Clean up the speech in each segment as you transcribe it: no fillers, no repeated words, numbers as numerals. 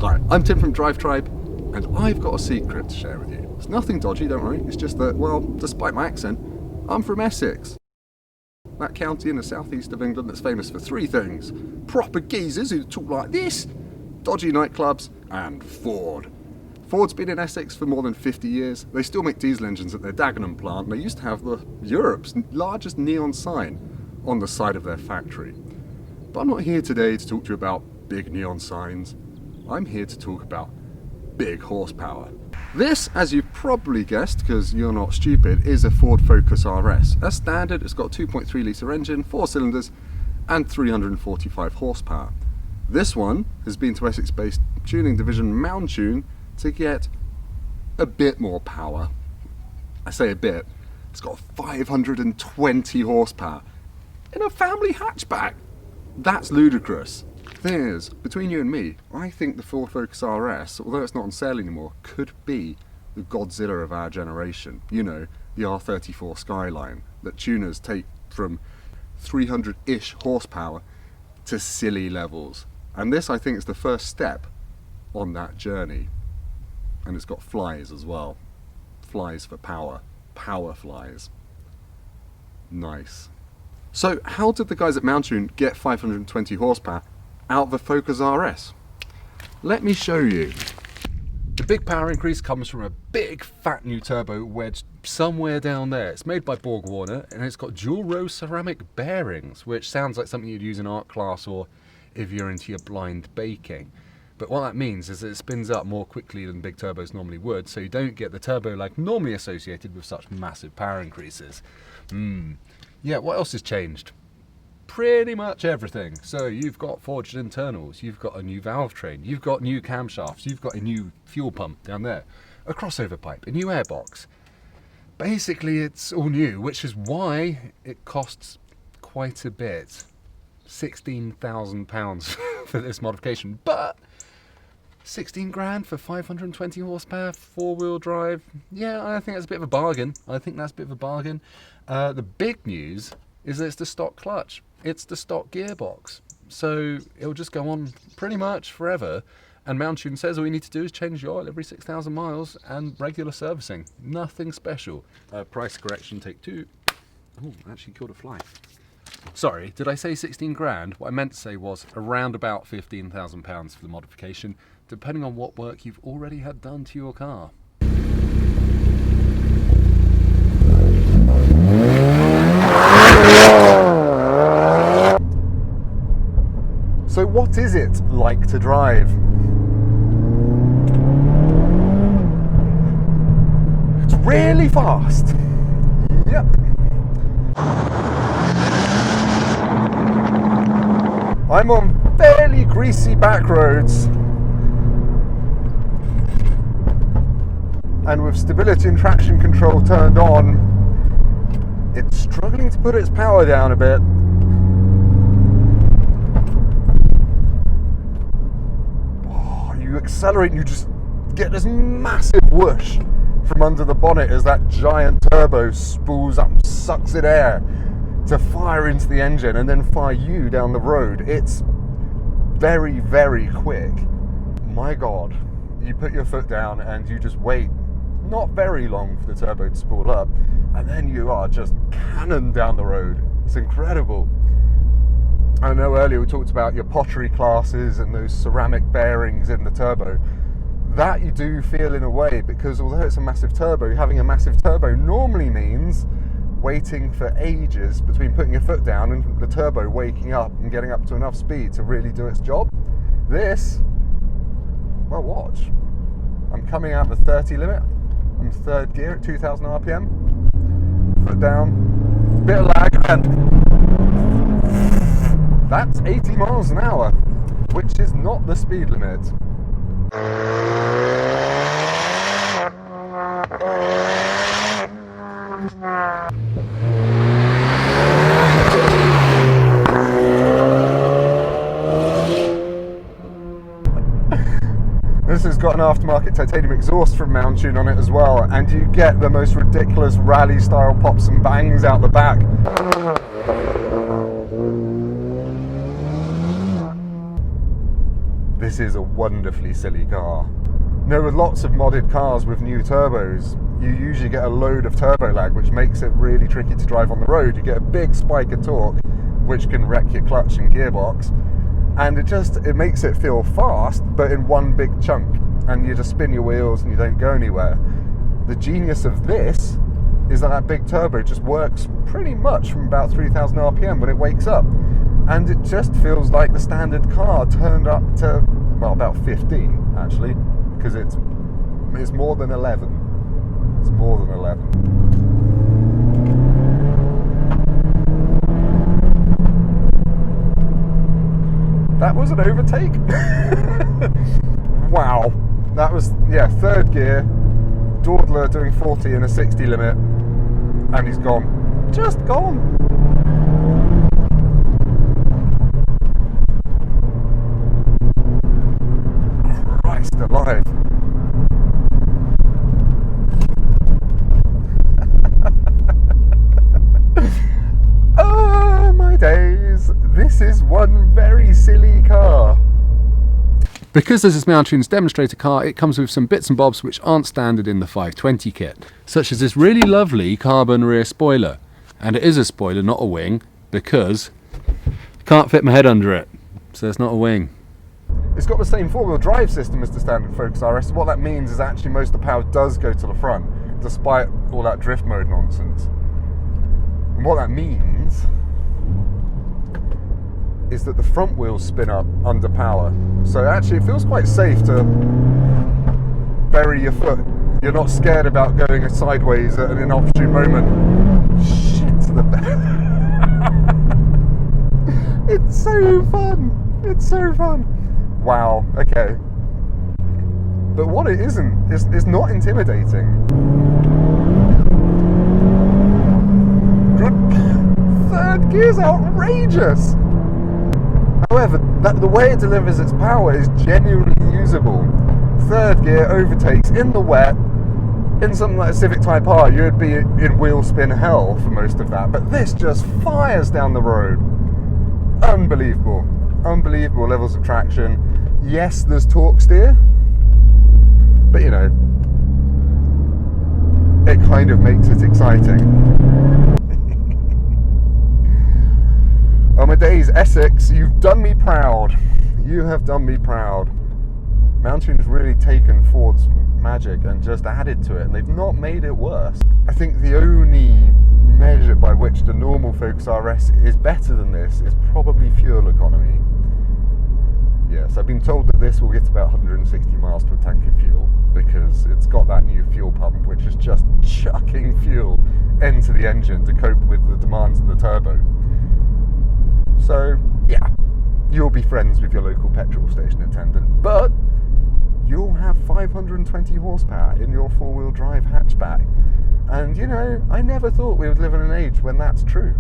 Hi, I'm Tim from Drive Tribe, and I've got a secret to share with you. It's nothing dodgy, don't worry, it's just that, well, despite my accent, I'm from Essex. That county in the southeast of England that's famous for three things: proper geezers who talk like this, dodgy nightclubs, and Ford. Ford's been in Essex for more than 50 years. They still make diesel engines at their Dagenham plant, and they used to have Europe's largest neon sign on the side of their factory. But I'm not here today to talk to you about big neon signs. I'm here to talk about big horsepower. This, as you've probably guessed, because you're not stupid, is a Ford Focus RS. As standard, it's got a 2.3 litre engine, 4 cylinders, and 345 horsepower. This one has been to Essex-based tuning division Mountune to get a bit more power. I say a bit. It's got 520 horsepower in a family hatchback. That's ludicrous. Thing is, between you and me, I think the Ford Focus RS, although it's not on sale anymore, could be the Godzilla of our generation. You know, the R34 Skyline that tuners take from 300-ish horsepower to silly levels. And this, I think, is the first step on that journey. And it's got flies as well. Flies for power. Power flies. Nice. So, how did the guys at Mountune get 520 horsepower out of the Focus RS? Let me show you. The big power increase comes from a big fat new turbo wedged somewhere down there. It's made by Borg Warner and it's got dual row ceramic bearings, which sounds like something you'd use in art class or if you're into your blind baking. But what that means is that it spins up more quickly than big turbos normally would, so you don't get the turbo lag normally associated with such massive power increases. Yeah, what else has changed? Pretty much everything. So you've got forged internals, you've got a new valve train, you've got new camshafts, you've got a new fuel pump down there, a crossover pipe, a new airbox. Basically it's all new, which is why it costs quite a bit. £16,000 for this modification, but 16 grand for 520 horsepower, four-wheel drive. Yeah, I think that's a bit of a bargain. The big news is that it's the stock clutch. It's the stock gearbox. So it'll just go on pretty much forever. And Mountune says all you need to do is change the oil every 6,000 miles and regular servicing. Nothing special. Price correction, take two. Oh, actually killed a fly. Sorry, did I say 16 grand? What I meant to say was around about £15,000 for the modification, depending on what work you've already had done to your car. So what is it like to drive? It's really fast. Yep. I'm on fairly greasy back roads, and with stability and traction control turned on, it's struggling to put its power down a bit. Oh, you accelerate and you just get this massive whoosh from under the bonnet as that giant turbo spools up and sucks in air to fire into the engine and then fire you down the road. It's very, very quick. My God, you put your foot down and you just wait not very long for the turbo to spool up, and then you are just cannon down the road. It's incredible. I know earlier we talked about your pottery classes and those ceramic bearings in the turbo. That you do feel in a way, because although it's a massive turbo, having a massive turbo normally means waiting for ages between putting your foot down and the turbo waking up and getting up to enough speed to really do its job. This, well, watch. I'm coming out of the 30 limit. I'm third gear at 2,000 RPM. Foot down, bit of lag, and that's 80 miles an hour, which is not the speed limit. This has got an aftermarket titanium exhaust from Mountune on it as well, and you get the most ridiculous rally style pops and bangs out the back. This is a wonderfully silly car. You know, with lots of modded cars with new turbos, you usually get a load of turbo lag, which makes it really tricky to drive on the road. You get a big spike of torque, which can wreck your clutch and gearbox, and it makes it feel fast, but in one big chunk, and you just spin your wheels and you don't go anywhere. The genius of this is that big turbo just works pretty much from about 3,000 RPM when it wakes up, and it just feels like the standard car turned up to, well, about 15 actually, because it's more than 11. It's more than 11. That was an overtake. Wow. That was, yeah, third gear, dawdler doing 40 in a 60 limit, and he's gone. Just gone. Christ alive. Oh my days, this is one very silly car. Because this is Mountune's demonstrator car, it comes with some bits and bobs which aren't standard in the 520 kit, such as this really lovely carbon rear spoiler. And it is a spoiler, not a wing, because I can't fit my head under it, so it's not a wing. It's got the same four-wheel drive system as the standard Focus RS. What that means is actually most of the power does go to the front, despite all that drift mode nonsense. And what that means is that the front wheels spin up under power. So actually it feels quite safe to bury your foot. You're not scared about going sideways at an inopportune moment. Shit, the It's so fun. It's so fun. Wow, okay. But what it isn't, is not intimidating. Third gear's outrageous. However, the way it delivers its power is genuinely usable. Third gear overtakes in the wet. In something like a Civic Type R, you'd be in wheel spin hell for most of that. But this just fires down the road. Unbelievable. Unbelievable levels of traction. Yes, there's torque steer. But you know, it kind of makes it exciting. Oh my days, Essex, you've done me proud. You have done me proud. Mountune's really taken Ford's magic and just added to it, and they've not made it worse. I think the only measure by which the normal Focus RS is better than this is probably fuel economy. Yes, I've been told that this will get about 160 miles to a tank of fuel because it's got that new fuel pump which is just chucking fuel into the engine to cope with the demands of the turbo. So, yeah, you'll be friends with your local petrol station attendant, but you'll have 520 horsepower in your four-wheel drive hatchback. And, you know, I never thought we would live in an age when that's true.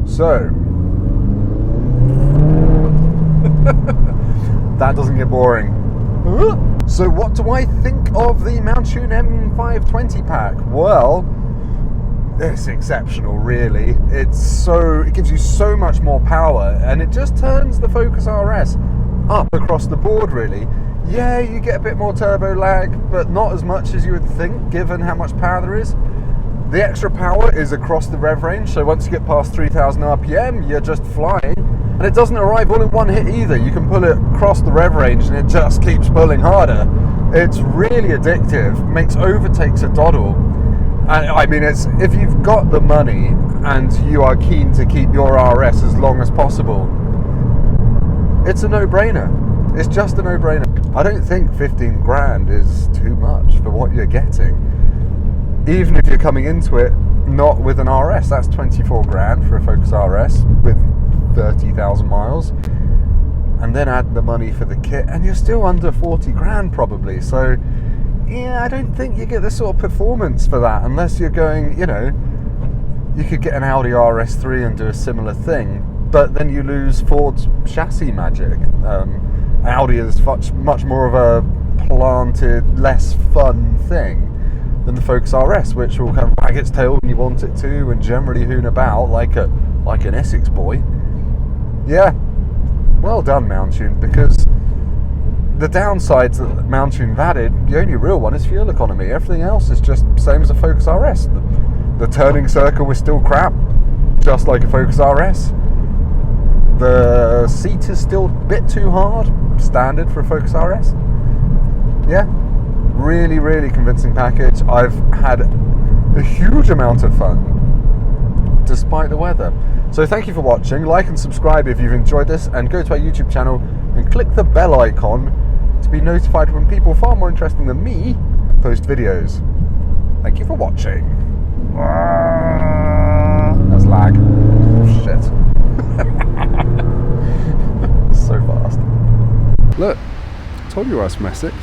So, that doesn't get boring. So what do I think of the Mountune M520 pack? Well, it's exceptional really. It gives you so much more power, and it just turns the Focus RS up across the board really. Yeah, you get a bit more turbo lag, but not as much as you would think given how much power there is. The extra power is across the rev range, so once you get past 3,000 RPM, you're just flying. And it doesn't arrive all in one hit either. You can pull it across the rev range and it just keeps pulling harder. It's really addictive, makes overtakes a doddle. And I mean, if you've got the money and you are keen to keep your RS as long as possible, it's a no-brainer. It's just a no-brainer. I don't think 15 grand is too much for what you're getting. Even if you're coming into it not with an RS, that's 24 grand for a Focus RS with 30,000 miles, and then add the money for the kit and you're still under 40 grand probably. So yeah, I don't think you get the sort of performance for that unless you're going, you know, you could get an Audi RS3 and do a similar thing, but then you lose Ford's chassis magic. Audi is much more of a planted, less fun thing, than the Focus RS, which will kind of wag its tail when you want it to and generally hoon about like an Essex boy. Yeah, well done Mountune, because the downsides that Mountune have added, the only real one is fuel economy. Everything else is just same as a Focus RS. The turning circle is still crap, just like a Focus RS. The seat is still a bit too hard, standard for a Focus RS. Yeah, really, really convincing package. I've had a huge amount of fun, despite the weather. So thank you for watching. Like and subscribe if you've enjoyed this, and go to our YouTube channel and click the bell icon to be notified when people far more interesting than me post videos. Thank you for watching. That's lag. Shit. So fast. Look, I told you I was from Essex.